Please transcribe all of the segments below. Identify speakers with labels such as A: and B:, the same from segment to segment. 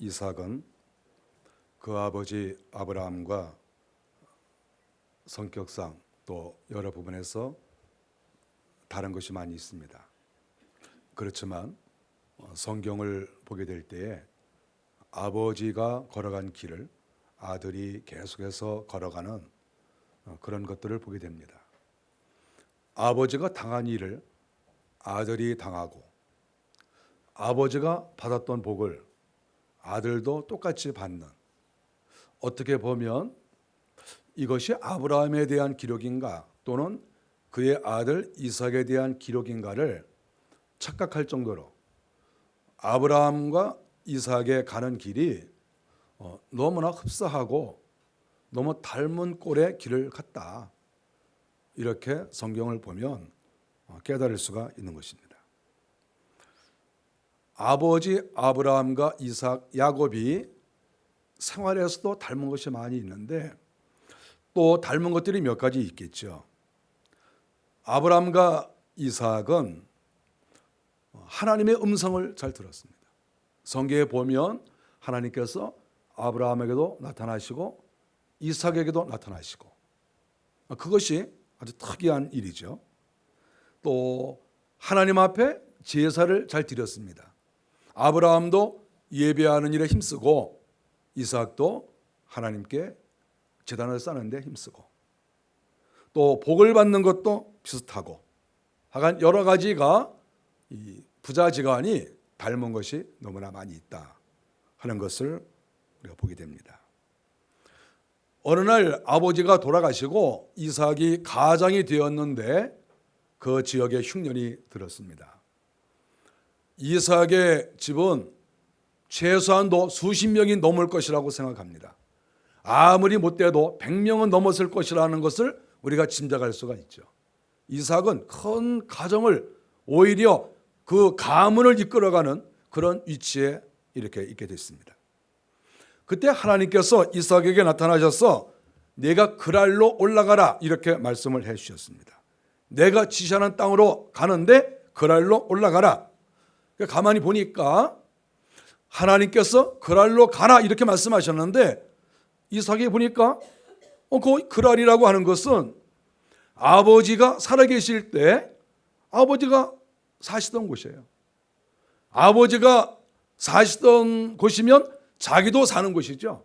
A: 이삭은 그 아버지 아브라함과 성격상 또 여러 부분에서 다른 것이 많이 있습니다. 그렇지만 성경을 보게 될 때에 아버지가 걸어간 길을 아들이 계속해서 걸어가는 그런 것들을 보게 됩니다. 아버지가 당한 일을 아들이 당하고 아버지가 받았던 복을 아들도 똑같이 받는, 어떻게 보면 이것이 아브라함에 대한 기록인가 또는 그의 아들 이삭에 대한 기록인가를 착각할 정도로 아브라함과 이삭에 가는 길이 너무나 흡사하고 너무 닮은 꼴의 길을 갔다, 이렇게 성경을 보면 깨달을 수가 있는 것입니다. 아버지 아브라함과 이삭, 야곱이 생활에서도 닮은 것이 많이 있는데 또 닮은 것들이 몇 가지 있겠죠. 아브라함과 이삭은 하나님의 음성을 잘 들었습니다. 성경에 보면 하나님께서 아브라함에게도 나타나시고 이삭에게도 나타나시고, 그것이 아주 특이한 일이죠. 또 하나님 앞에 제사를 잘 드렸습니다. 아브라함도 예배하는 일에 힘쓰고 이삭도 하나님께 제단을 쌓는 데 힘쓰고, 또 복을 받는 것도 비슷하고, 하여간 여러 가지가 이 부자지간이 닮은 것이 너무나 많이 있다 하는 것을 우리가 보게 됩니다. 어느 날 아버지가 돌아가시고 이삭이 가장이 되었는데 그 지역에 흉년이 들었습니다. 이삭의 집은 최소한도 수십 명이 넘을 것이라고 생각합니다. 아무리 못돼도 100명은 넘었을 것이라는 것을 우리가 짐작할 수가 있죠. 이삭은 큰 가정을 오히려 그 가문을 이끌어가는 그런 위치에 이렇게 있게 됐습니다. 그때 하나님께서 이삭에게 나타나셔서 내가 그랄로 올라가라 이렇게 말씀을 해 주셨습니다. 내가 지시하는 땅으로 가는데 그랄로 올라가라. 가만히 보니까 하나님께서 그랄로 가라 이렇게 말씀하셨는데 이삭이 보니까 그 그랄이라고 하는 것은 아버지가 살아계실 때 아버지가 사시던 곳이에요. 아버지가 사시던 곳이면 자기도 사는 곳이죠.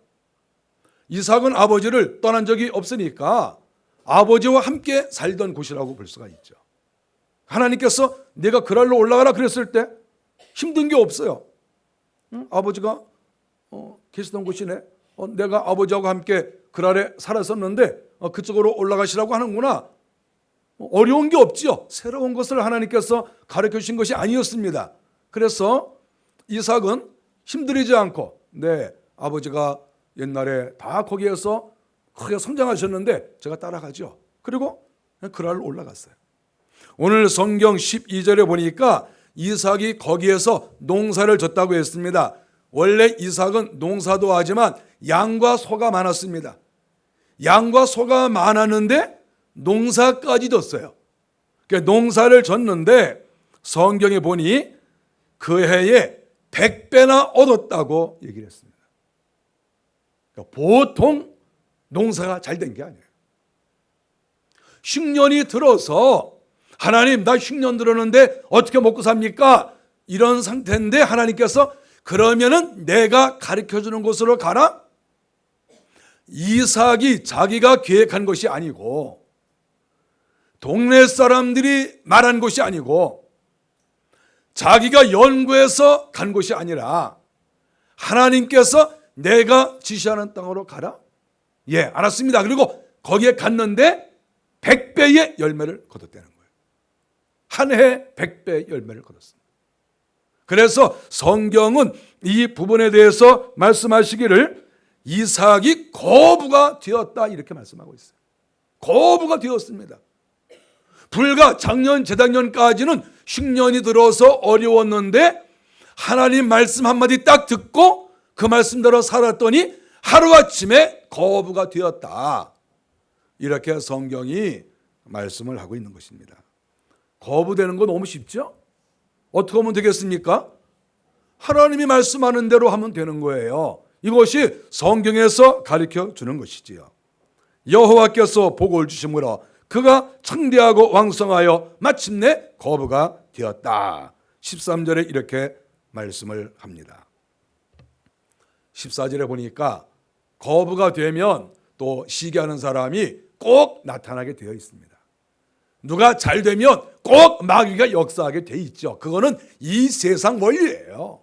A: 이삭은 아버지를 떠난 적이 없으니까 아버지와 함께 살던 곳이라고 볼 수가 있죠. 하나님께서 내가 그랄로 올라가라 그랬을 때 힘든 게 없어요. 아버지가 계시던 곳이네. 내가 아버지하고 함께 그랄에 살았었는데 그쪽으로 올라가시라고 하는구나. 어려운 게 없지요. 새로운 것을 하나님께서 가르쳐 주신 것이 아니었습니다. 그래서 이삭은 힘들이지 않고 아버지가 옛날에 다 거기에서 크게 성장하셨는데 제가 따라가죠. 그리고 그랄로 올라갔어요. 오늘 성경 12절에 보니까 이삭이 거기에서 농사를 졌다고 했습니다. 원래 이삭은 농사도 하지만 양과 소가 많았습니다. 양과 소가 많았는데 농사까지 졌어요. 그러니까 농사를 졌는데 성경에 보니 그 해에 100배나 얻었다고 얘기를 했습니다. 그러니까 보통 농사가 잘 된 게 아니에요. 흉년이 들어서 하나님 나 흉년 들었는데 어떻게 먹고 삽니까? 이런 상태인데 하나님께서 그러면은 내가 가르쳐주는 곳으로 가라? 이삭이 자기가 계획한 것이 아니고 동네 사람들이 말한 것이 아니고 자기가 연구해서 간 곳이 아니라 하나님께서 내가 지시하는 땅으로 가라? 예, 알았습니다. 그리고 거기에 갔는데 100배의 열매를 거뒀다는 거예요. 한 해 100배의 열매를 거뒀습니다. 그래서 성경은 이 부분에 대해서 말씀하시기를 이삭이 거부가 되었다 이렇게 말씀하고 있어요. 거부가 되었습니다. 불과 작년 재작년까지는 흉년이 들어서 어려웠는데 하나님 말씀 한마디 딱 듣고 그 말씀대로 살았더니 하루아침에 거부가 되었다. 이렇게 성경이 말씀을 하고 있는 것입니다. 거부되는 건 너무 쉽죠? 어떻게 하면 되겠습니까? 하나님이 말씀하는 대로 하면 되는 거예요. 이것이 성경에서 가르쳐 주는 것이지요. 여호와께서 복을 주심으로 그가 창대하고 왕성하여 마침내 거부가 되었다. 13절에 이렇게 말씀을 합니다. 14절에 보니까 거부가 되면 또 시기하는 사람이 꼭 나타나게 되어 있습니다. 누가 잘 되면 꼭 마귀가 역사하게 돼 있죠. 그거는 이 세상 원리예요.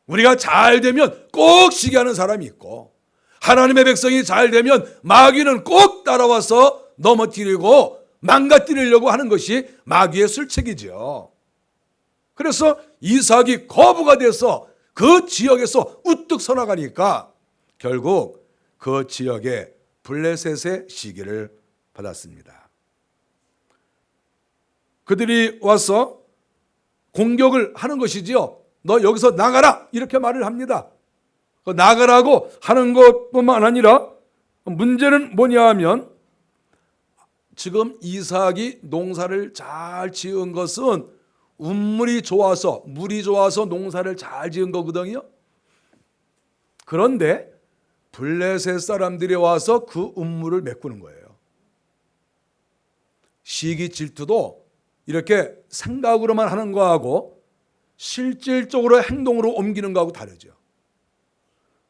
A: 우리가 잘 되면 꼭 시기하는 사람이 있고, 하나님의 백성이 잘 되면 마귀는 꼭 따라와서 넘어뜨리고 망가뜨리려고 하는 것이 마귀의 술책이죠. 그래서 이삭이 거부가 돼서 그 지역에서 우뚝 서나가니까 결국 그 지역에 블레셋의 시기를 받았습니다. 그들이 와서 공격을 하는 것이지요. 너 여기서 나가라 이렇게 말을 합니다. 나가라고 하는 것뿐만 아니라 문제는 뭐냐 하면 지금 이삭이 농사를 잘 지은 것은 운물이 좋아서, 물이 좋아서 농사를 잘 지은 거거든요. 그런데 블레셋 사람들이 와서 그 운물을 메꾸는 거예요. 시기 질투도 이렇게 생각으로만 하는 거하고 실질적으로 행동으로 옮기는 거하고 다르죠.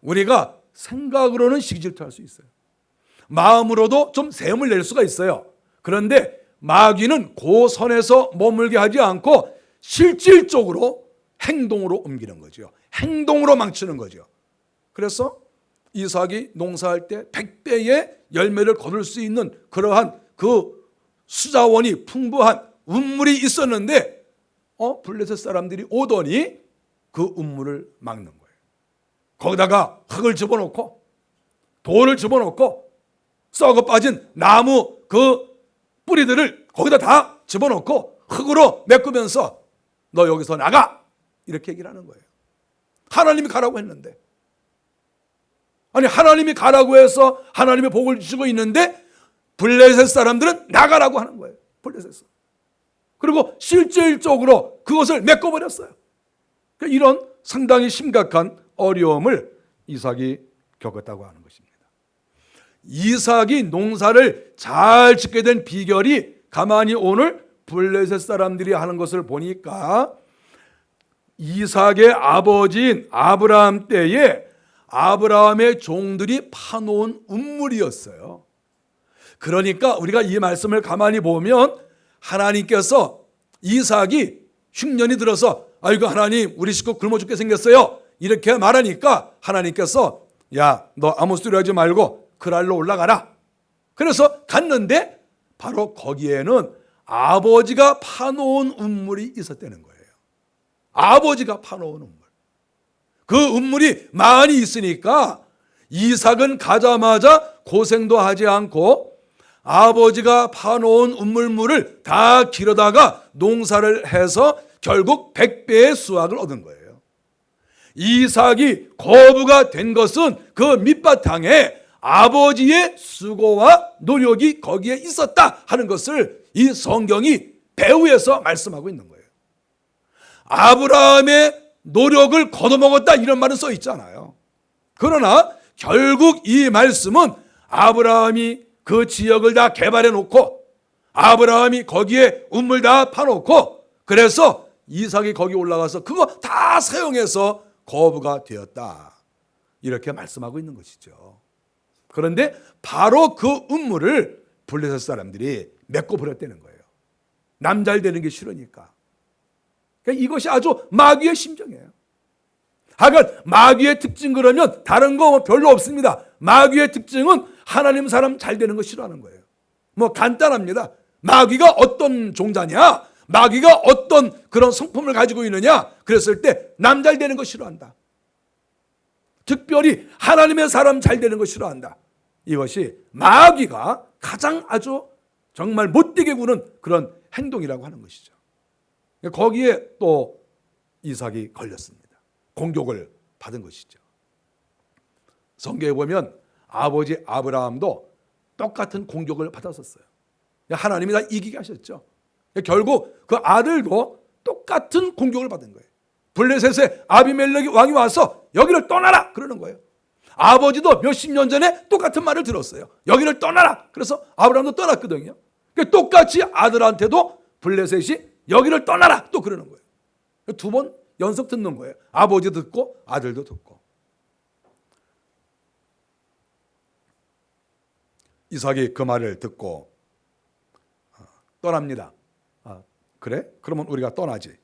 A: 우리가 생각으로는 시기 질투할 수 있어요. 마음으로도 좀 셈을 낼 수가 있어요. 그런데 마귀는 그 선에서 머물게 하지 않고 실질적으로 행동으로 옮기는 거죠. 행동으로 망치는 거죠. 그래서 이삭이 농사할 때 100배의 열매를 거둘 수 있는 그러한 그 수자원이 풍부한 운물이 있었는데 블레셋 사람들이 오더니 그 운물을 막는 거예요. 거기다가 흙을 집어넣고 돌을 집어넣고 썩어 빠진 나무 그 뿌리들을 거기다 다 집어넣고 흙으로 메꾸면서 너 여기서 나가 이렇게 얘기를 하는 거예요. 하나님이 가라고 했는데, 아니 하나님이 가라고 해서 하나님의 복을 주시고 있는데 블레셋 사람들은 나가라고 하는 거예요. 블레셋은. 그리고 실질적으로 그것을 메꿔버렸어요. 이런 상당히 심각한 어려움을 이삭이 겪었다고 하는 것입니다. 이삭이 농사를 잘 짓게 된 비결이 가만히 오늘 블레셋 사람들이 하는 것을 보니까 이삭의 아버지인 아브라함 때에 아브라함의 종들이 파놓은 운물이었어요. 그러니까 우리가 이 말씀을 가만히 보면 하나님께서 이삭이 흉년이 들어서 아이고 하나님 우리 식구 굶어 죽게 생겼어요 이렇게 말하니까 하나님께서 야 너 아무 소리 하지 말고 그랄로 올라가라. 그래서 갔는데 바로 거기에는 아버지가 파놓은 운물이 있었다는 거예요. 아버지가 파놓은 운물. 그 운물이 많이 있으니까 이삭은 가자마자 고생도 하지 않고 아버지가 파놓은 운물물을 다 기르다가 농사를 해서 결국 100배의 수확을 얻은 거예요. 이삭이 거부가 된 것은 그 밑바탕에 아버지의 수고와 노력이 거기에 있었다 하는 것을 이 성경이 배후에서 말씀하고 있는 거예요. 아브라함의 노력을 거둬먹었다 이런 말은 써 있잖아요. 그러나 결국 이 말씀은 아브라함이 그 지역을 다 개발해 놓고 아브라함이 거기에 운물 다 파놓고 그래서 이삭이 거기 올라가서 그거 다 사용해서 거부가 되었다 이렇게 말씀하고 있는 것이죠. 그런데 바로 그 운물을 블레셋 사람들이 메꿔 버렸다는 거예요. 남 잘 되는 게 싫으니까. 그러니까 이것이 아주 마귀의 심정이에요. 하여간 마귀의 특징 그러면 다른 거 별로 없습니다. 마귀의 특징은 하나님 사람 잘 되는 거 싫어하는 거예요. 뭐 간단합니다. 마귀가 어떤 종자냐? 마귀가 어떤 그런 성품을 가지고 있느냐? 그랬을 때 남 잘 되는 거 싫어한다. 특별히 하나님의 사람 잘 되는 거 싫어한다. 이것이 마귀가 가장 아주 정말 못되게 구는 그런 행동이라고 하는 것이죠. 거기에 또 이삭이 걸렸습니다. 공격을 받은 것이죠. 성경에 보면 아버지 아브라함도 똑같은 공격을 받았었어요. 하나님이 다 이기게 하셨죠. 결국 그 아들도 똑같은 공격을 받은 거예요. 블레셋의 아비멜렉 왕이 와서 여기를 떠나라 그러는 거예요. 아버지도 몇십 년 전에 똑같은 말을 들었어요. 여기를 떠나라. 그래서 아브라함도 떠났거든요. 그러니까 똑같이 아들한테도 블레셋이 여기를 떠나라 또 그러는 거예요. 두 번 연속 듣는 거예요. 아버지 듣고 아들도 듣고. 이삭이 그 말을 듣고 떠납니다. 그래? 그러면 우리가 떠나지.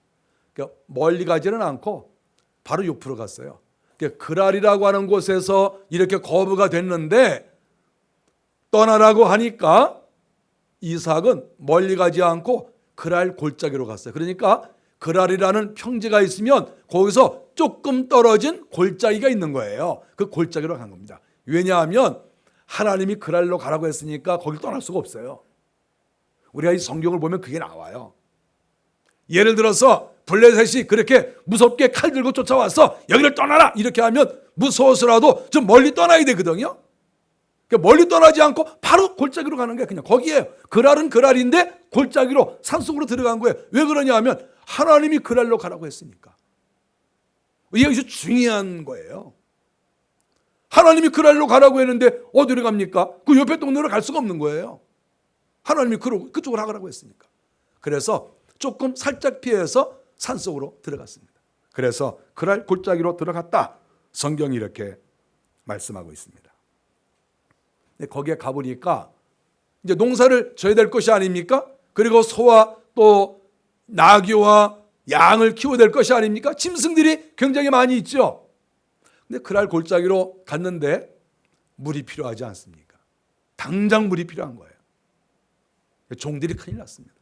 A: 그러니까 멀리 가지는 않고 바로 옆으로 갔어요. 그러니까 그랄이라고 하는 곳에서 이렇게 거부가 됐는데 떠나라고 하니까 이삭은 멀리 가지 않고 그랄 골짜기로 갔어요. 그러니까 그랄이라는 평지가 있으면 거기서 조금 떨어진 골짜기가 있는 거예요. 그 골짜기로 간 겁니다. 왜냐하면 하나님이 그랄로 가라고 했으니까 거길 떠날 수가 없어요. 우리가 이 성경을 보면 그게 나와요. 예를 들어서 블레셋이 그렇게 무섭게 칼 들고 쫓아와서 여기를 떠나라 이렇게 하면 무서워서라도 좀 멀리 떠나야 되거든요. 그러니까 멀리 떠나지 않고 바로 골짜기로 가는 게 그냥 거기에요. 그랄은 그랄인데 골짜기로 산속으로 들어간 거예요. 왜 그러냐 하면 하나님이 그랄로 가라고 했으니까. 이게 아주 중요한 거예요. 하나님이 그랄로 가라고 했는데 어디로 갑니까? 그 옆에 동네로 갈 수가 없는 거예요. 하나님이 그쪽으로 가라고 했으니까. 그래서 조금 살짝 피해서 산속으로 들어갔습니다. 그래서 그랄 골짜기로 들어갔다. 성경이 이렇게 말씀하고 있습니다. 거기에 가보니까 이제 농사를 져야 될 것이 아닙니까? 그리고 소와 또 나귀와 양을 키워야 될 것이 아닙니까? 짐승들이 굉장히 많이 있죠. 근데 그랄 골짜기로 갔는데 물이 필요하지 않습니까? 당장 물이 필요한 거예요. 종들이 큰일 났습니다.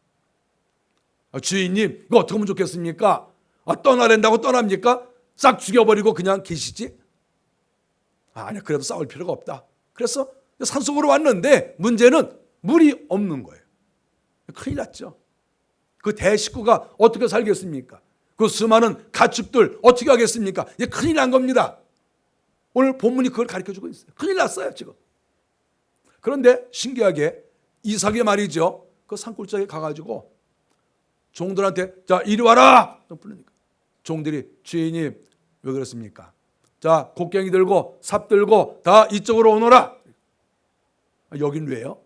A: 주인님, 이거 어떻게 하면 좋겠습니까? 떠나랜다고 떠납니까? 싹 죽여버리고 그냥 계시지? 아니야, 그래도 싸울 필요가 없다. 그래서 산속으로 왔는데 문제는 물이 없는 거예요. 큰일 났죠. 그 대식구가 어떻게 살겠습니까? 그 수많은 가축들 어떻게 하겠습니까? 이제 큰일 난 겁니다. 오늘 본문이 그걸 가르쳐주고 있어요. 큰일 났어요 지금. 그런데 신기하게 이삭이 말이죠. 그 산골짜기에 가가지고 종들한테 자 이리 와라 부르니까 종들이 주인님 왜 그렇습니까? 자 곡괭이 들고 삽 들고 다 이쪽으로 오너라. 여긴 왜요?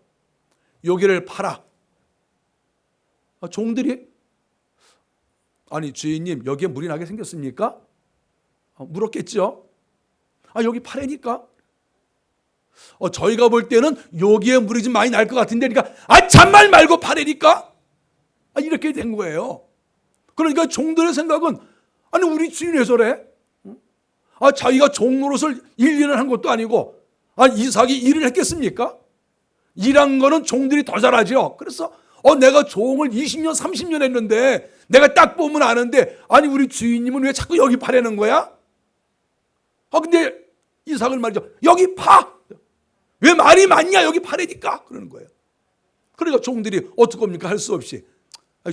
A: 여기를 팔아. 종들이 아니 주인님 여기에 물이 나게 생겼습니까? 물었겠죠. 여기 파래니까. 저희가 볼 때는 여기에 물이 좀 많이 날 것 같은데 그러니까 잔말 말고 파래니까. 이렇게 된 거예요. 그러니까 종들의 생각은 아니 우리 주인 왜 저래? 자기가 종 노릇을 1년을 한 것도 아니고 이삭이 일을 했겠습니까? 일한 거는 종들이 더 잘하죠. 그래서 내가 종을 20년 30년 했는데 내가 딱 보면 아는데 아니 우리 주인님은 왜 자꾸 여기 파려는 거야? 근데 이삭은 말이죠. 여기 파! 왜 말이 많냐? 여기 파래니까 그러는 거예요. 그러니까 종들이 어떡합니까? 할 수 없이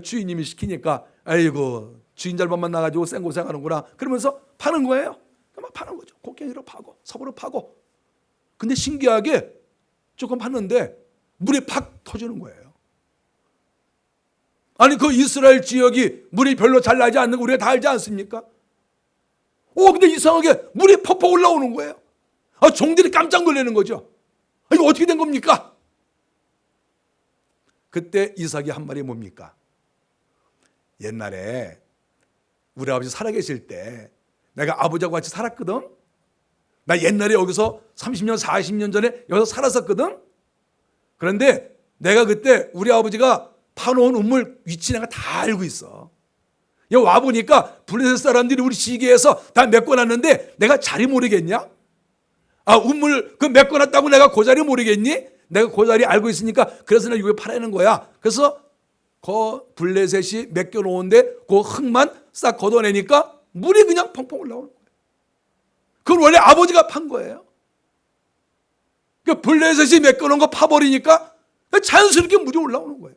A: 주인님이 시키니까 아이고 주인 잘못만 나가지고 생고생하는구나 그러면서 파는 거예요. 막 파는 거죠. 곡괭이로 파고 삽으로 파고. 근데 신기하게 조금 팠는데 물이 팍 터지는 거예요. 아니 그 이스라엘 지역이 물이 별로 잘 나지 않는 거 우리가 다 알지 않습니까? 근데 이상하게 물이 퍽퍽 올라오는 거예요. 종들이 깜짝 놀라는 거죠. 이거 어떻게 된 겁니까? 그때 이삭이 한 말이 뭡니까? 옛날에 우리 아버지 살아계실 때 내가 아버지하고 같이 살았거든. 나 옛날에 여기서 30년 40년 전에 여기서 살았었거든. 그런데 내가 그때 우리 아버지가 파놓은 우물 위치 내가 다 알고 있어. 여기 와보니까 블레셋 사람들이 우리 시계에서 다 메꿔놨는데 내가 자리 모르겠냐? 우물 그 메꿔놨다고 내가 그 자리 모르겠니? 내가 그 자리 알고 있으니까 그래서 내가 여기 파라는 거야. 그래서 그 블레셋이 메꿔놓은데 그 흙만 싹 걷어내니까 물이 그냥 펑펑 올라오는 거예요. 그건 원래 아버지가 판 거예요. 그 블레셋이 메꿔놓은 거 파버리니까 자연스럽게 물이 올라오는 거예요.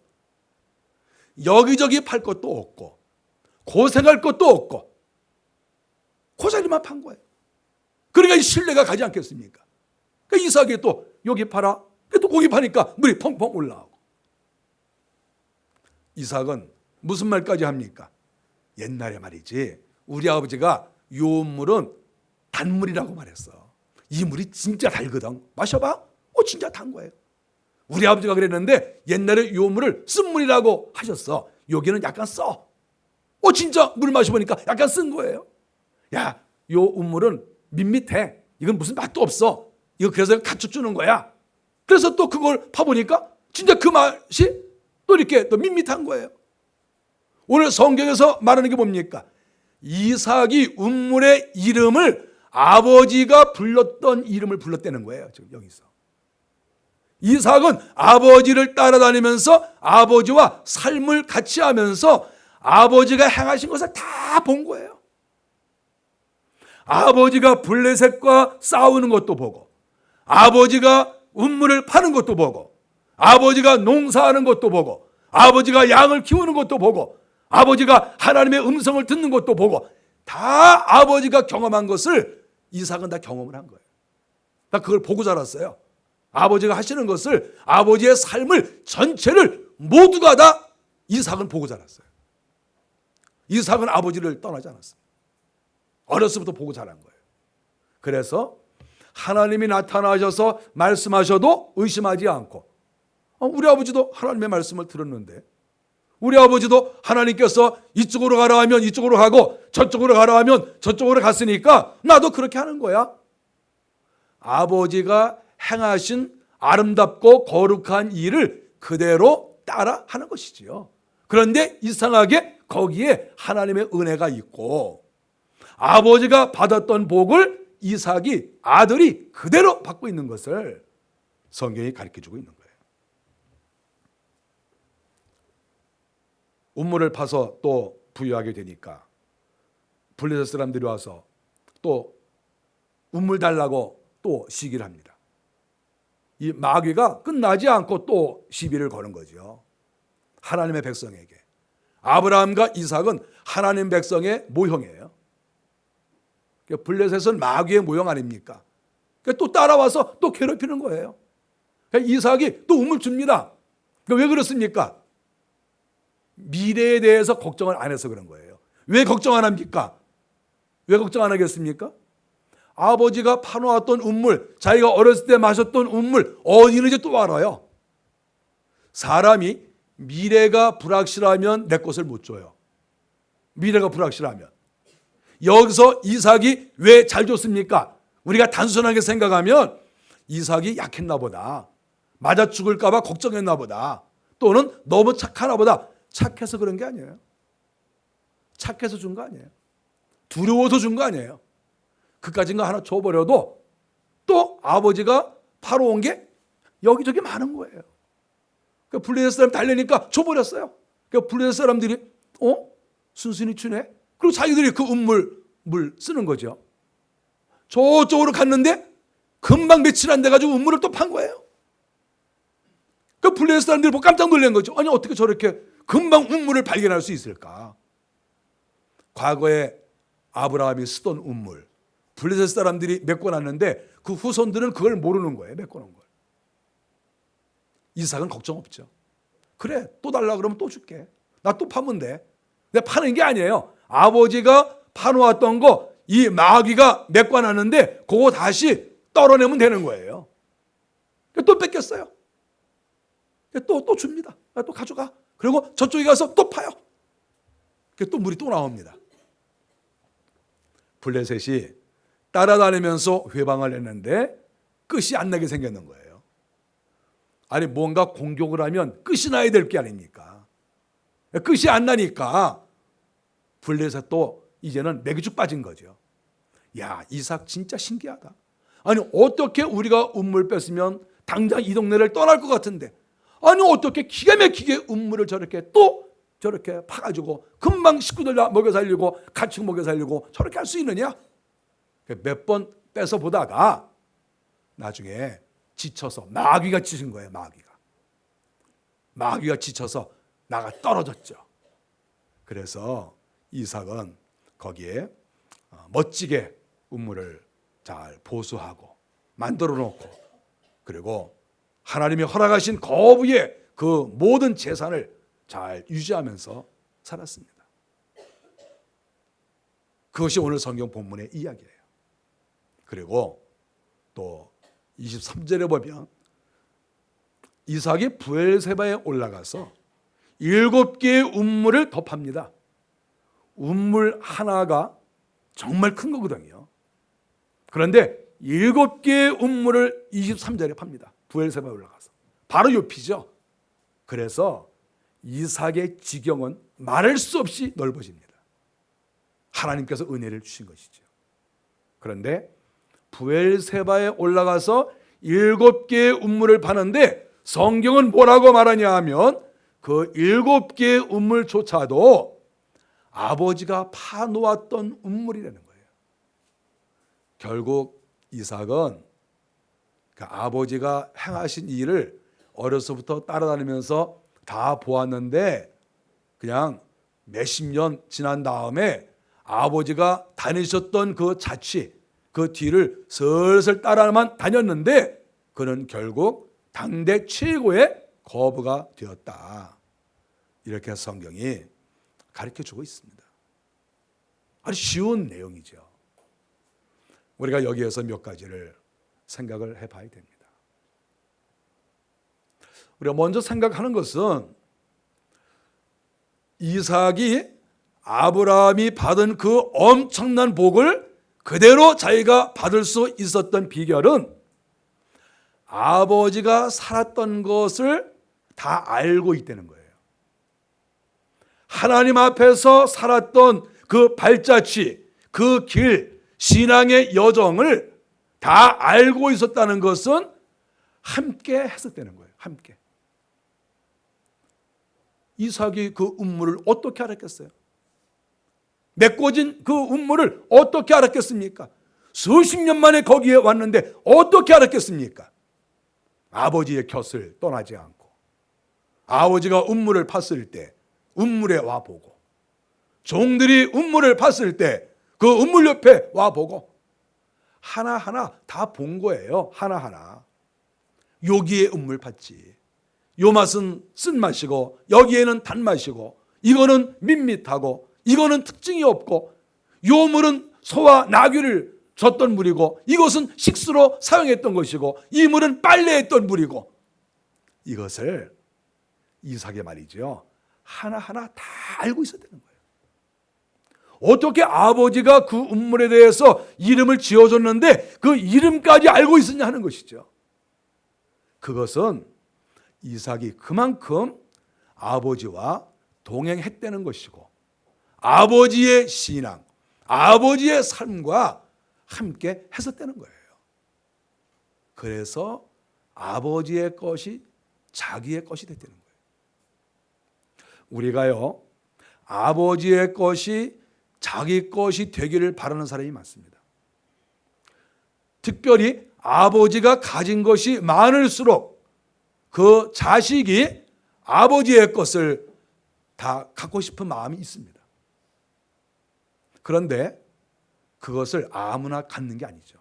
A: 여기저기 팔 것도 없고 고생할 것도 없고 그 자리만 판 거예요. 그러니까 신뢰가 가지 않겠습니까? 그러니까 이삭이 또 여기 팔아 또 거기 파니까 물이 펑펑 올라오고. 이삭은 무슨 말까지 합니까? 옛날에 말이지 우리 아버지가 요 물은 단물이라고 말했어. 이 물이 진짜 달거든. 마셔봐. 진짜 단 거예요. 우리 아버지가 그랬는데 옛날에 요 물을 쓴 물이라고 하셨어. 여기는 약간 써. 진짜 물 마셔보니까 약간 쓴 거예요. 야, 요 우물은 밋밋해. 이건 무슨 맛도 없어. 이거 그래서 갖춰주는 거야. 그래서 또 그걸 파보니까 진짜 그 맛이 또 이렇게 또 밋밋한 거예요. 오늘 성경에서 말하는 게 뭡니까? 이삭이 우물의 이름을 아버지가 불렀던 이름을 불렀다는 거예요. 지금 여기서. 이삭은 아버지를 따라다니면서 아버지와 삶을 같이 하면서 아버지가 행하신 것을 다 본 거예요. 아버지가 블레셋과 싸우는 것도 보고, 아버지가 우물을 파는 것도 보고, 아버지가 농사하는 것도 보고, 아버지가 양을 키우는 것도 보고, 아버지가 하나님의 음성을 듣는 것도 보고, 다 아버지가 경험한 것을 이삭은 다 경험을 한 거예요. 다 그걸 보고 자랐어요. 아버지가 하시는 것을, 아버지의 삶을 전체를 모두가 다 이삭은 보고 자랐어요. 이삭은 아버지를 떠나지 않았어요. 어렸을 때부터 보고 자란 거예요. 그래서 하나님이 나타나셔서 말씀하셔도 의심하지 않고, 우리 아버지도 하나님의 말씀을 들었는데, 우리 아버지도 하나님께서 이쪽으로 가라 하면 이쪽으로 가고 저쪽으로 가라 하면 저쪽으로 갔으니까 나도 그렇게 하는 거야. 아버지가 행하신 아름답고 거룩한 일을 그대로 따라 하는 것이지요. 그런데 이상하게 거기에 하나님의 은혜가 있고, 아버지가 받았던 복을 이삭이 아들이 그대로 받고 있는 것을 성경이 가르쳐주고 있는 거예요. 우물을 파서 또 부유하게 되니까 블레셋 사람들이 와서 또 우물 달라고 또 시기를 합니다. 이 마귀가 끝나지 않고 또 시비를 거는 거죠. 하나님의 백성에게. 아브라함과 이삭은 하나님 백성의 모형이에요. 블레셋은 마귀의 모형 아닙니까? 또 따라와서 또 괴롭히는 거예요. 이삭이 또 우물 줍니다. 왜 그렇습니까? 미래에 대해서 걱정을 안 해서 그런 거예요. 왜 걱정 안 합니까? 왜 걱정 안 하겠습니까? 아버지가 파놓았던 우물, 자기가 어렸을 때 마셨던 우물 어디 있는지 또 알아요. 사람이 미래가 불확실하면 내 것을 못 줘요. 미래가 불확실하면. 여기서 이삭이 왜 잘 줬습니까? 우리가 단순하게 생각하면 이삭이 약했나 보다, 맞아 죽을까 봐 걱정했나 보다, 또는 너무 착하나 보다. 착해서 그런 게 아니에요. 착해서 준 거 아니에요. 두려워서 준 거 아니에요. 그까진 거 하나 줘버려도 또 아버지가 팔아온 게 여기저기 많은 거예요. 블레셋 사람 달래니까 줘버렸어요. 블레셋 사람들이 순순히 주네. 그리고 자기들이 그 물 쓰는 거죠. 저쪽으로 갔는데 금방 며칠 안 돼가지고 우물을 또 판 거예요. 블레셋 사람들이 보고 깜짝 놀란 거죠. 아니 어떻게 저렇게 금방 우물을 발견할 수 있을까? 과거에 아브라함이 쓰던 우물, 블레셋 사람들이 메꿔놨는데 그 후손들은 그걸 모르는 거예요. 메꿔놓은 걸. 이삭은 걱정 없죠. 그래, 또 달라 그러면 또 줄게. 나 또 파면 돼. 내가 파는 게 아니에요. 아버지가 파놓았던 거 이 마귀가 메꿔놨는데 그거 다시 떨어내면 되는 거예요. 또 뺏겼어요. 또 줍니다. 또 가져가. 그리고 저쪽에 가서 또 파요. 또 물이 또 나옵니다. 블레셋이 따라다니면서 회방을 했는데 끝이 안 나게 생겼는 거예요. 아니 뭔가 공격을 하면 끝이 나야 될 게 아닙니까? 끝이 안 나니까 블레셋도 이제는 매기죽 빠진 거죠. 야, 이삭 진짜 신기하다. 아니 어떻게 우리가 우물 뺐으면 당장 이 동네를 떠날 것 같은데, 아니 어떻게 기가 막히게 우물을 저렇게 파가지고 금방 식구들 먹여 살리고 가축 먹여 살리고 저렇게 할 수 있느냐? 몇 번 뺏어 보다가 나중에 지쳐서 마귀가 지신 거예요. 마귀가 지쳐서 나가 떨어졌죠. 그래서 이삭은 거기에 멋지게 우물을 잘 보수하고 만들어 놓고, 그리고 하나님이 허락하신 거부의 그 모든 재산을 잘 유지하면서 살았습니다. 그것이 오늘 성경 본문의 이야기예요. 그리고 또 23절에 보면 이삭이 브엘세바에 올라가서 7개의 운물을 덮합니다. 운물 하나가 정말 큰 거거든요. 그런데 7개의 운물을 23절에 팝니다. 브엘세바에 올라가서. 바로 욥이죠. 그래서 이삭의 지경은 말할 수 없이 넓어집니다. 하나님께서 은혜를 주신 것이죠. 그런데 브엘세바에 올라가서 7개의 운물을 파는데 성경은 뭐라고 말하냐 하면 그 7개의 운물조차도 아버지가 파놓았던 운물이라는 거예요. 결국 이삭은 그 아버지가 행하신 일을 어려서부터 따라다니면서 다 보았는데 그냥 몇십 년 지난 다음에 아버지가 다니셨던 그 자취, 그 뒤를 슬슬 따라만 다녔는데 그는 결국 당대 최고의 거부가 되었다. 이렇게 성경이 가르쳐주고 있습니다. 아주 쉬운 내용이죠. 우리가 여기에서 몇 가지를 생각을 해봐야 됩니다. 우리가 먼저 생각하는 것은 이삭이 아브라함이 받은 그 엄청난 복을 그대로 자기가 받을 수 있었던 비결은 아버지가 살았던 것을 다 알고 있다는 거예요. 하나님 앞에서 살았던 그 발자취, 그 길, 신앙의 여정을 다 알고 있었다는 것은 함께 했었다는 거예요. 함께. 이삭이 그 운물을 어떻게 알았겠어요? 메꿔진 그 운물을 어떻게 알았겠습니까? 수십 년 만에 거기에 왔는데 어떻게 알았겠습니까? 아버지의 곁을 떠나지 않고 아버지가 운물을 팠을 때 운물에 와보고 종들이 운물을 팠을 때 그 운물 옆에 와보고 하나하나 다 본 거예요. 하나하나. 여기에 운물 팠지. 요 맛은 쓴맛이고 여기에는 단맛이고 이거는 밋밋하고 이거는 특징이 없고 요 물은 소와 나귀를 줬던 물이고 이것은 식수로 사용했던 것이고 이 물은 빨래했던 물이고 이것을 이삭의 말이죠. 하나하나 다 알고 있었다는 거예요. 어떻게 아버지가 그 운물에 대해서 이름을 지어줬는데 그 이름까지 알고 있었냐 하는 것이죠. 그것은 이삭이 그만큼 아버지와 동행했다는 것이고 아버지의 신앙, 아버지의 삶과 함께 했었다는 거예요. 그래서 아버지의 것이 자기의 것이 됐다는 거예요. 우리가요, 아버지의 것이 자기 것이 되기를 바라는 사람이 많습니다. 특별히 아버지가 가진 것이 많을수록 그 자식이 아버지의 것을 다 갖고 싶은 마음이 있습니다. 그런데 그것을 아무나 갖는 게 아니죠.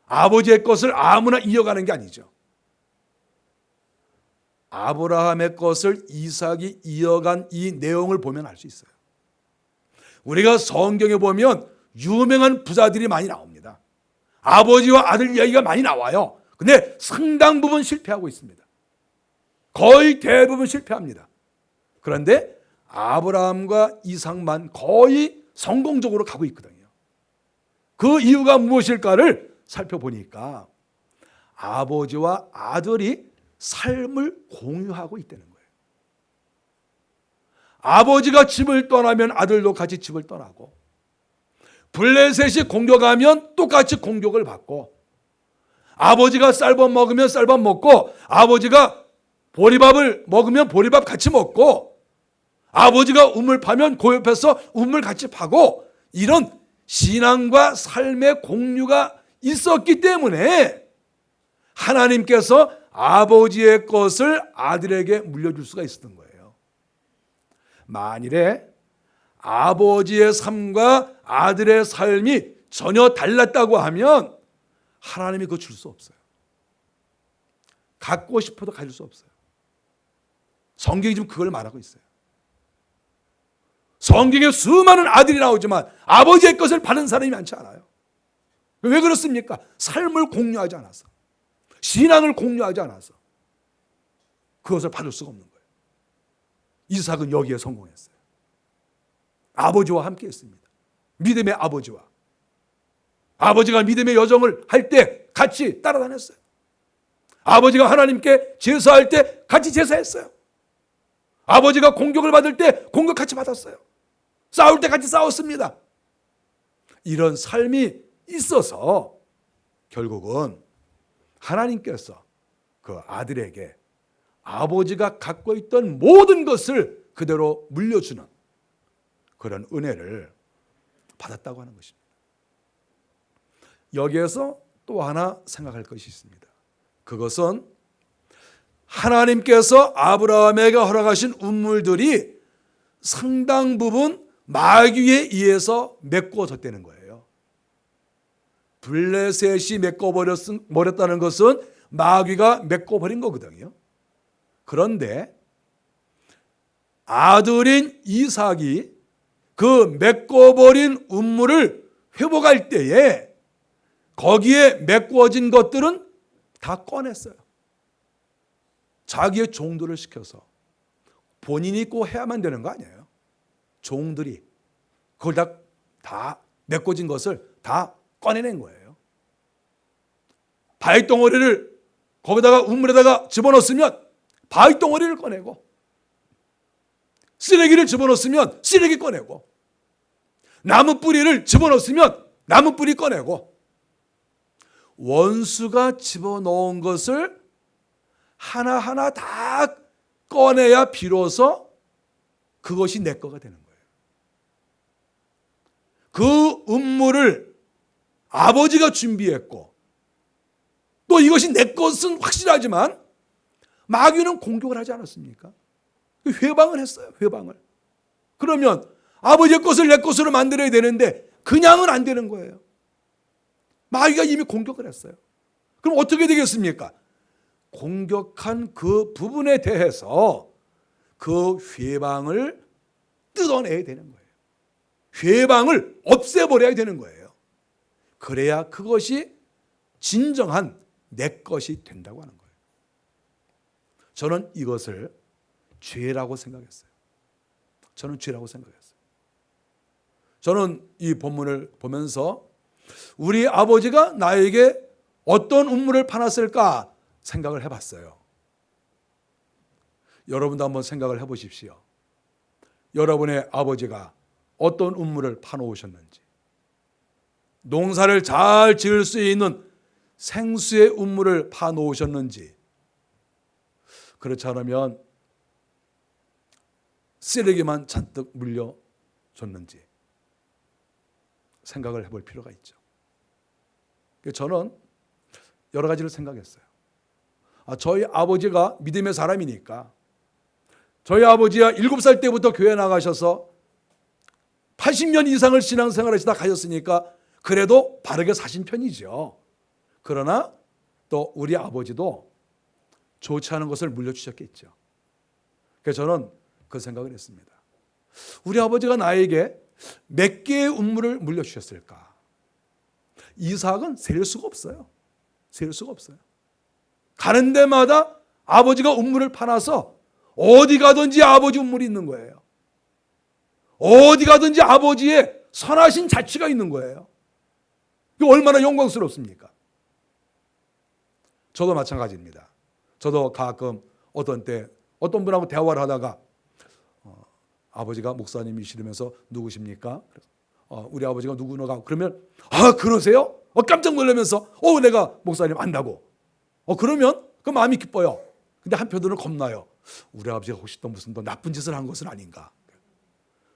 A: 아버지의 것을 아무나 이어가는 게 아니죠. 아브라함의 것을 이삭이 이어간 이 내용을 보면 알 수 있어요. 우리가 성경에 보면 유명한 부자들이 많이 나옵니다. 아버지와 아들 이야기가 많이 나와요. 근데 상당 부분 실패하고 있습니다. 거의 대부분 실패합니다. 그런데 아브라함과 이삭만 거의 성공적으로 가고 있거든요. 그 이유가 무엇일까를 살펴보니까 아버지와 아들이 삶을 공유하고 있다는 거예요. 아버지가 집을 떠나면 아들도 같이 집을 떠나고 블레셋이 공격하면 똑같이 공격을 받고 아버지가 쌀밥 먹으면 쌀밥 먹고 아버지가 보리밥을 먹으면 보리밥 같이 먹고 아버지가 우물 파면 그 옆에서 우물 같이 파고 이런 신앙과 삶의 공유가 있었기 때문에 하나님께서 아버지의 것을 아들에게 물려줄 수가 있었던 거예요. 만일에 아버지의 삶과 아들의 삶이 전혀 달랐다고 하면 하나님이 그거 줄 수 없어요. 갖고 싶어도 가질 수 없어요. 성경이 지금 그걸 말하고 있어요. 성경에 수많은 아들이 나오지만 아버지의 것을 받은 사람이 많지 않아요. 왜 그렇습니까? 삶을 공유하지 않아서, 신앙을 공유하지 않아서 그것을 받을 수가 없는 거예요. 이삭은 여기에 성공했어요. 아버지와 함께 했습니다. 믿음의 아버지와. 아버지가 믿음의 여정을 할 때 같이 따라다녔어요. 아버지가 하나님께 제사할 때 같이 제사했어요. 아버지가 공격을 받을 때 공격 같이 받았어요. 싸울 때 같이 싸웠습니다. 이런 삶이 있어서 결국은 하나님께서 그 아들에게 아버지가 갖고 있던 모든 것을 그대로 물려주는 그런 은혜를 받았다고 하는 것입니다. 여기에서 또 하나 생각할 것이 있습니다. 그것은 하나님께서 아브라함에게 허락하신 운물들이 상당 부분 마귀에 의해서 메꿔졌다는 거예요. 블레셋이 메꿔버렸다는 것은 마귀가 메꿔버린 거거든요. 그런데 아들인 이삭이 그 메꿔버린 운물을 회복할 때에 거기에 메꿔진 것들은 다 꺼냈어요. 자기의 종들을 시켜서 본인이 꼭 해야만 되는 거 아니에요. 종들이 그걸 다 메꿔진 것을 다 꺼내낸 거예요. 바위덩어리를 거기다가 우물에다가 집어넣었으면 바위덩어리를 꺼내고, 쓰레기를 집어넣었으면 쓰레기 꺼내고, 나무 뿌리를 집어넣었으면 나무 뿌리 꺼내고, 원수가 집어넣은 것을 하나하나 다 꺼내야 비로소 그것이 내 거가 되는 거예요. 그 음물을 아버지가 준비했고 또 이것이 내 것은 확실하지만 마귀는 공격을 하지 않았습니까? 회방을 했어요. 회방을. 그러면 아버지의 것을 내 것으로 만들어야 되는데 그냥은 안 되는 거예요. 마귀가 이미 공격을 했어요. 그럼 어떻게 되겠습니까? 공격한 그 부분에 대해서 그 회방을 뜯어내야 되는 거예요. 회방을 없애버려야 되는 거예요. 그래야 그것이 진정한 내 것이 된다고 하는 거예요. 저는 이것을 죄라고 생각했어요. 저는 죄라고 생각했어요. 저는 이 본문을 보면서 우리 아버지가 나에게 어떤 운물을 파놨을까 생각을 해봤어요. 여러분도 한번 생각을 해보십시오. 여러분의 아버지가 어떤 운물을 파놓으셨는지, 농사를 잘 지을 수 있는 생수의 운물을 파놓으셨는지, 그렇지 않으면 쓰레기만 잔뜩 물려줬는지 생각을 해볼 필요가 있죠. 저는 여러 가지를 생각했어요. 저희 아버지가 믿음의 사람이니까, 저희 아버지가 7살 때부터 교회 나가셔서 80년 이상을 신앙생활을 하시다 가셨으니까 그래도 바르게 사신 편이죠. 그러나 또 우리 아버지도 좋지 않은 것을 물려주셨겠죠. 그래서 저는 그 생각을 했습니다. 우리 아버지가 나에게 몇 개의 운물을 물려주셨을까? 이삭은 셀 수가 없어요. 셀 수가 없어요. 가는 데마다 아버지가 운물을 파놔서 어디 가든지 아버지 운물이 있는 거예요. 어디 가든지 아버지의 선하신 자취가 있는 거예요. 이게 얼마나 영광스럽습니까? 저도 마찬가지입니다. 저도 가끔 어떤 때 어떤 분하고 대화를 하다가 아버지가 목사님이시면서 누구십니까? 우리 아버지가 누구나가 그러면 그러세요? 깜짝 놀라면서 내가 목사님 안다고. 그러면 그 마음이 기뻐요. 근데 한편으로는 겁나요. 우리 아버지가 혹시 또 무슨 또 나쁜 짓을 한 것은 아닌가.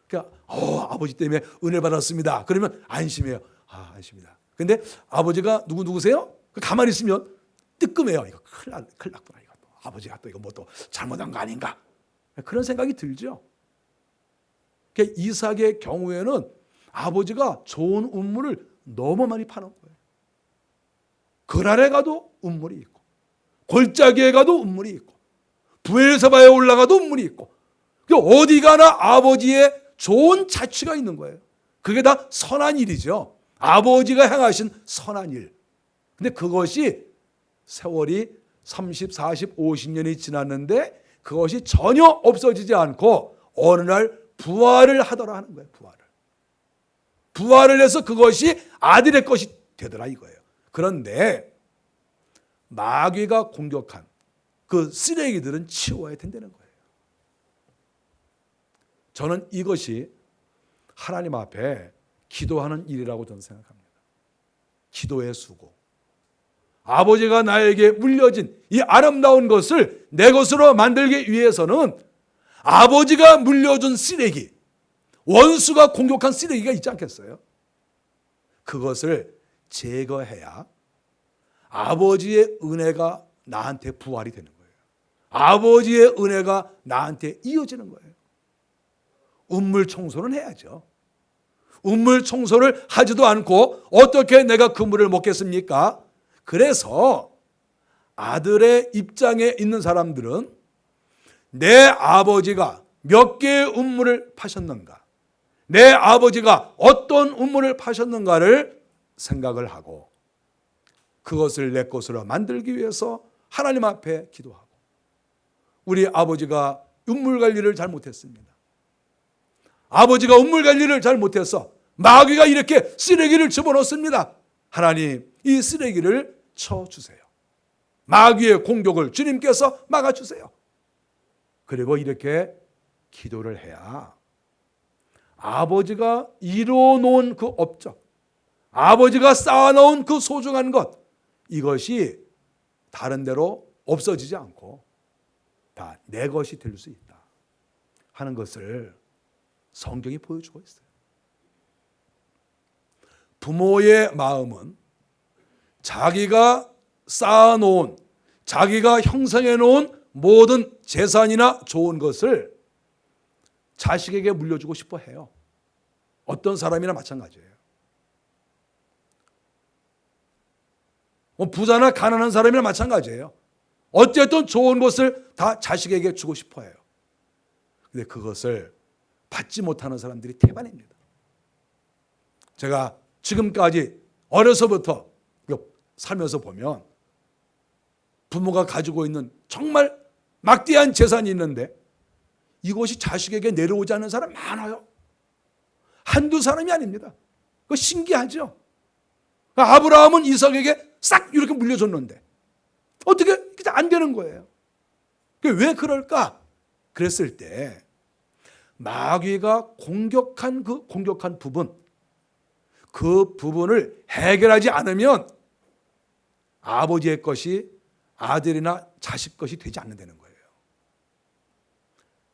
A: 그러니까 아버지 때문에 은혜 받았습니다. 그러면 안심해요. 안심이다. 근데 아버지가 누구세요? 가만히 있으면 뜨끔해요. 이거 큰일 났구나. 이거 아버지가 또 이거 뭐 또 잘못한 거 아닌가. 그런 생각이 들죠. 그러니까 이삭의 경우에는 아버지가 좋은 운물을 너무 많이 파는 거예요. 그랄에 가도 운물이 있고, 골짜기에 가도 운물이 있고, 부엘세바에 올라가도 운물이 있고, 어디 가나 아버지의 좋은 자취가 있는 거예요. 그게 다 선한 일이죠. 아버지가 행하신 선한 일. 근데 그것이 세월이 30, 40, 50년이 지났는데 그것이 전혀 없어지지 않고 어느 날 부활을 하더라 하는 거예요. 부활을 해서 그것이 아들의 것이 되더라 이거예요. 그런데 마귀가 공격한 그 쓰레기들은 치워야 된다는 거예요. 저는 이것이 하나님 앞에 기도하는 일이라고 저는 생각합니다. 기도의 수고. 아버지가 나에게 물려진 이 아름다운 것을 내 것으로 만들기 위해서는 아버지가 물려준 쓰레기, 원수가 공격한 쓰레기가 있지 않겠어요? 그것을 제거해야 아버지의 은혜가 나한테 부활이 되는 거예요. 아버지의 은혜가 나한테 이어지는 거예요. 음물 청소는 해야죠. 음물 청소를 하지도 않고 어떻게 내가 그 물을 먹겠습니까? 그래서 아들의 입장에 있는 사람들은 내 아버지가 몇 개의 음물을 파셨는가, 내 아버지가 어떤 음물을 파셨는가를 생각을 하고 그것을 내 것으로 만들기 위해서 하나님 앞에 기도하고, 우리 아버지가 음물 관리를 잘못했습니다. 아버지가 음물 관리를 잘못해서 마귀가 이렇게 쓰레기를 집어넣습니다. 하나님, 이 쓰레기를 쳐주세요. 마귀의 공격을 주님께서 막아주세요. 그리고 이렇게 기도를 해야 아버지가 이뤄놓은 그 업적, 아버지가 쌓아놓은 그 소중한 것, 이것이 다른 데로 없어지지 않고 다 내 것이 될 수 있다 하는 것을 성경이 보여주고 있어요. 부모의 마음은 자기가 쌓아놓은, 자기가 형성해놓은 모든 재산이나 좋은 것을 자식에게 물려주고 싶어 해요. 어떤 사람이나 마찬가지예요. 부자나 가난한 사람이나 마찬가지예요. 어쨌든 좋은 것을 다 자식에게 주고 싶어 해요. 근데 그것을 받지 못하는 사람들이 태반입니다. 제가 지금까지 어려서부터 살면서 보면 부모가 가지고 있는 정말 막대한 재산이 있는데 이것이 자식에게 내려오지 않는 사람 많아요. 한두 사람이 아닙니다. 그거 신기하죠. 아브라함은 이삭에게 싹 이렇게 물려줬는데 어떻게 안 되는 거예요. 왜 그럴까? 그랬을 때 마귀가 공격한 그 공격한 부분, 그 부분을 해결하지 않으면 아버지의 것이 아들이나 자식 것이 되지 않는다는 거예요.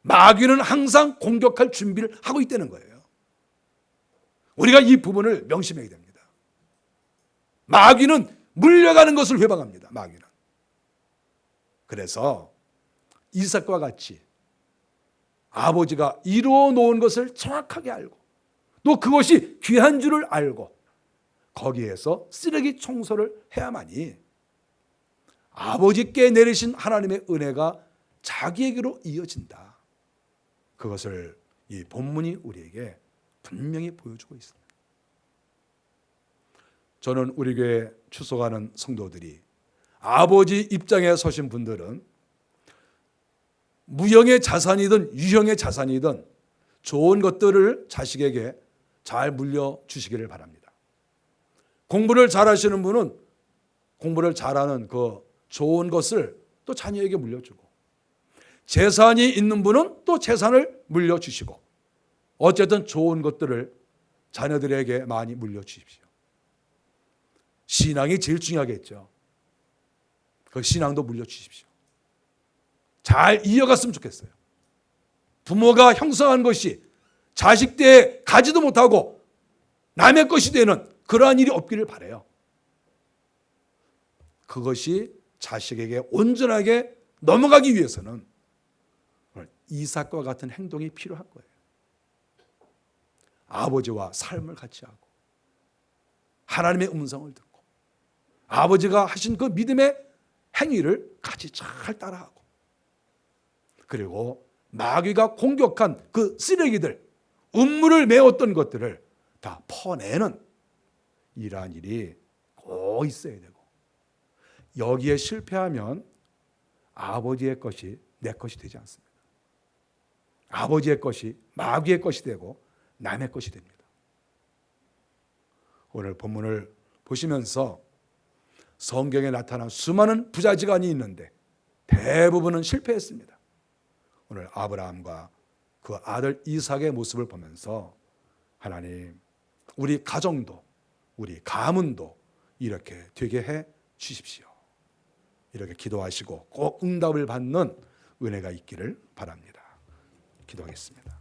A: 마귀는 항상 공격할 준비를 하고 있다는 거예요. 우리가 이 부분을 명심해야 됩니다. 마귀는 물려가는 것을 회방합니다. 마귀는. 그래서 이삭과 같이 아버지가 이루어 놓은 것을 정확하게 알고 또 그것이 귀한 줄을 알고 거기에서 쓰레기 청소를 해야만이 아버지께 내리신 하나님의 은혜가 자기에게로 이어진다. 그것을 이 본문이 우리에게 분명히 보여주고 있습니다. 저는 우리 교회 출석하는 성도들이 아버지 입장에 서신 분들은 무형의 자산이든 유형의 자산이든 좋은 것들을 자식에게 잘 물려주시기를 바랍니다. 공부를 잘하시는 분은 공부를 잘하는 그 좋은 것을 또 자녀에게 물려주고, 재산이 있는 분은 또 재산을 물려주시고, 어쨌든 좋은 것들을 자녀들에게 많이 물려주십시오. 신앙이 제일 중요하겠죠. 그 신앙도 물려주십시오. 잘 이어갔으면 좋겠어요. 부모가 형성한 것이 자식 때 가지도 못하고 남의 것이 되는 그러한 일이 없기를 바라요. 그것이 자식에게 온전하게 넘어가기 위해서는 이삭과 같은 행동이 필요한 거예요. 아버지와 삶을 같이 하고 하나님의 음성을 듣고 아버지가 하신 그 믿음의 행위를 같이 잘 따라하고, 그리고 마귀가 공격한 그 쓰레기들, 음물을 메웠던 것들을 다 퍼내는 이러한 일이 꼭 있어야 되고, 여기에 실패하면 아버지의 것이 내 것이 되지 않습니다. 아버지의 것이 마귀의 것이 되고 남의 것이 됩니다. 오늘 본문을 보시면서 성경에 나타난 수많은 부자지간이 있는데 대부분은 실패했습니다. 오늘 아브라함과 그 아들 이삭의 모습을 보면서 하나님, 우리 가정도 우리 가문도 이렇게 되게 해 주십시오. 이렇게 기도하시고 꼭 응답을 받는 은혜가 있기를 바랍니다. 기도하겠습니다.